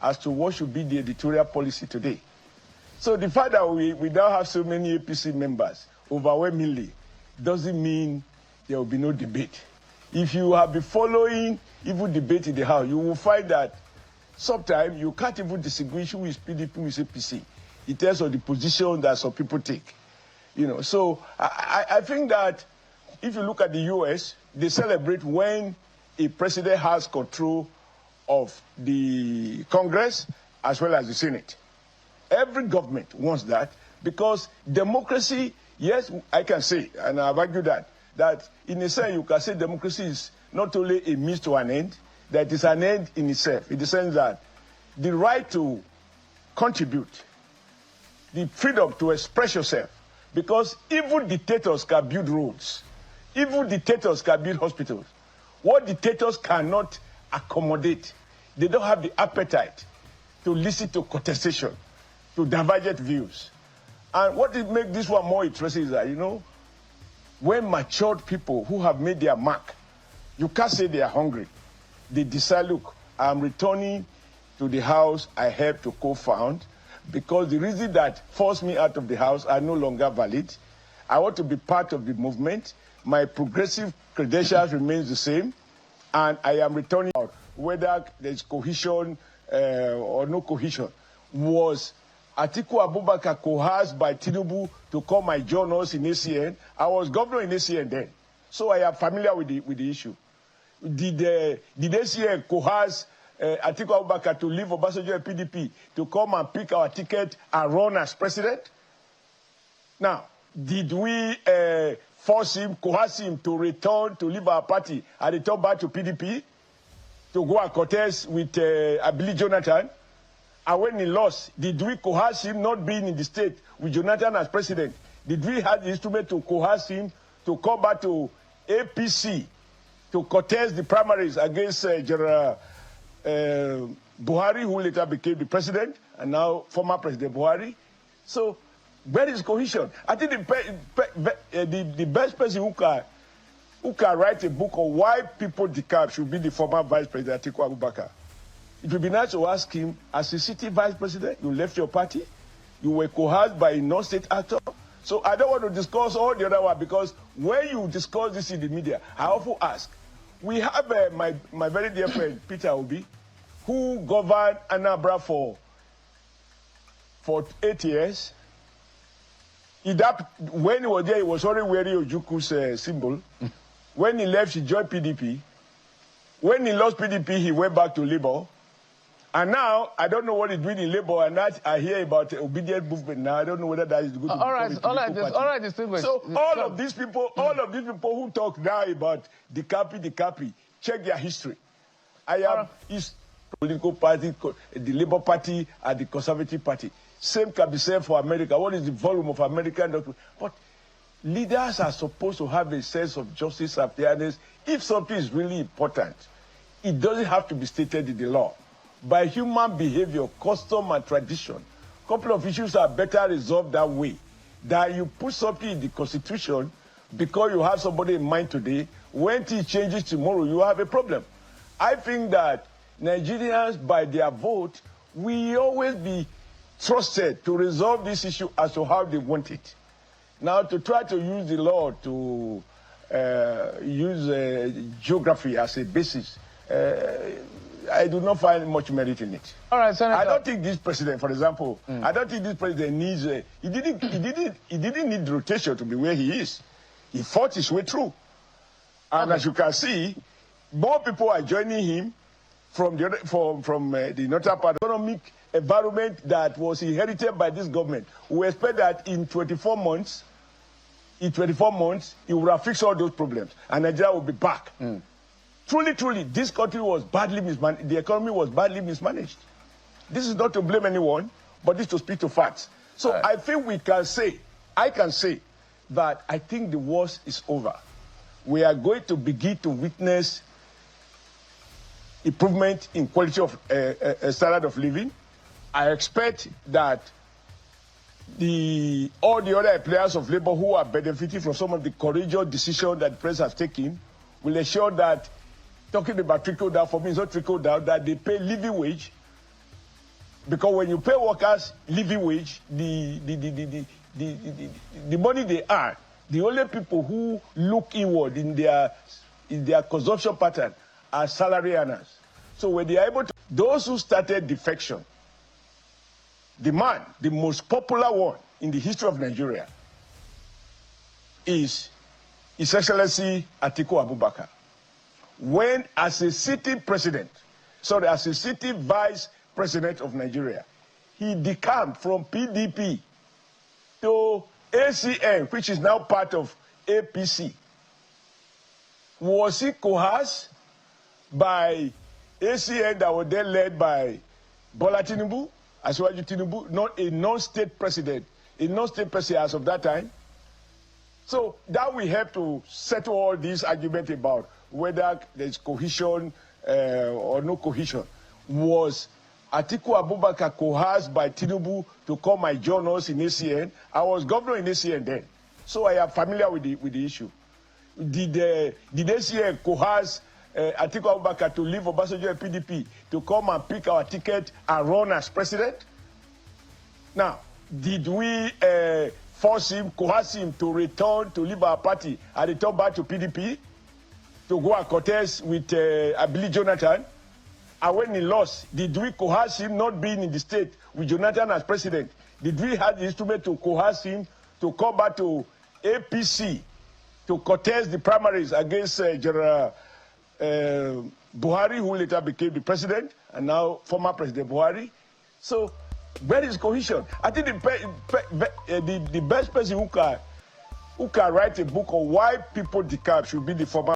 as to what should be the editorial policy today. So the fact that we now have so many APC members overwhelmingly doesn't mean there will be no debate. If you have been following even debate in the House, you will find that sometimes you can't even distinguish who is PDP, who is APC, in terms of the position that some people take. You know, so I think that if you look at the US, they celebrate when a president has control of the Congress as well as the Senate. Every government wants that because democracy, yes, I can say, and I've argued that in a sense you can say democracy is not only a means to an end, that is an end in itself, in the sense that the right to contribute, the freedom to express yourself, because even dictators can build roads, even dictators can build hospitals. What dictators cannot accommodate, they don't have the appetite to listen to contestation, to divergent views. And what makes this one more interesting is that, you know, when matured people who have made their mark, you can't say they are hungry. They decide, look, I'm returning to the house I helped to co-found because the reason that forced me out of the house are no longer valid. I want to be part of the movement. My progressive credentials remains the same, and I am returning out. Whether there's cohesion or no cohesion, was Atiku Abubakar coerced by Tinubu to come my journals in ACN? I was governor in ACN then, so I am familiar with the issue. Did ACN coerce Atiku Abubakar to leave Obasanjo and PDP to come and pick our ticket and run as president? Now, did we force him, coerce him to return, to leave our party and return back to PDP? To go and contest with, I believe, Jonathan? And when he lost, did we coerce him not being in the state with Jonathan as president? Did we have the instrument to coerce him to come back to APC to contest the primaries against General Buhari, who later became the president, and now former President Buhari? So where is cohesion? I think the best person who can write a book on why people decamped should be the former Vice President Atiku Abubakar. It would be nice to ask him, as a city vice president, you left your party, you were coerced by a non-state actor. So I don't want to discuss all the other one, because when you discuss this in the media, I often ask, we have my very dear friend, Peter Obi, who governed Anambra for 8 years. When he was there, he was already wearing Ojuku's symbol. When he left, he joined PDP. When he lost PDP, he went back to Labour. And now, I don't know what he's doing in Labour, and that I hear about the obedient movement now. I don't know whether that is good. All right, distinguished. So all of these people who talk now about Decamped, check their history. His political party, the Labour Party, and the Conservative Party. Same can be said for America. What is the volume of American document? But leaders are supposed to have a sense of justice and fairness. If something is really important, it doesn't have to be stated in the law. By human behavior, custom, and tradition, a couple of issues are better resolved that way. That you put something in the Constitution because you have somebody in mind today, when it changes tomorrow, you have a problem. I think that Nigerians, by their vote, will always be trusted to resolve this issue as to how they want it. Now, to try to use the law to use geography as a basis, I do not find much merit in it. All right, Senator. I don't think this president, for example, I don't think this president needs. He didn't need rotation to be where he is. He fought his way through, and as you can see, more people are joining him from the northern part. Economic environment that was inherited by this government. We expect that in 24 months, he would have fixed all those problems, and Nigeria will be back. Truly, this country was badly mismanaged. The economy was badly mismanaged. This is not to blame anyone, but this is to speak to facts. So I think I can say that I think the worst is over. We are going to begin to witness improvement in quality of standard of living. I expect that all the other players of labor who are benefiting from some of the courageous decisions that the president has taken will ensure that, talking about trickle down, for me it's not trickle down, that they pay living wage Because when you pay workers living wage, the money they earn, the only people who look inward in their consumption pattern are salary earners. So when they are able to, those who started defection, the most popular one in the history of Nigeria is His Excellency Atiku Abubakar. When as a sitting vice president of Nigeria, he decamped from PDP to ACN, which is now part of APC. Was he coerced by ACN that was then led by Bola Tinubu, Asiwaju Tinubu, not a non-state president as of that time? So that we have to settle all these arguments about whether there's cohesion or no cohesion. Was Atiku Abubakar coerced by Tinubu to come my join us in ACN? I was governor in ACN then, so I am familiar with the issue. Did ACN coerce Atiku Abubakar to leave Obasanjo and PDP to come and pick our ticket and run as president? Now, did we coerce him to return to leave our party and return back to PDP to go and contest with Abili Jonathan? And when he lost, did we coerce him not being in the state with Jonathan as president? Did we have the instrument to coerce him to come back to APC to contest the primaries against General Buhari, who later became the president, and now former President Buhari? So where is cohesion? I think the best person who can write a book on why people decamp should be the former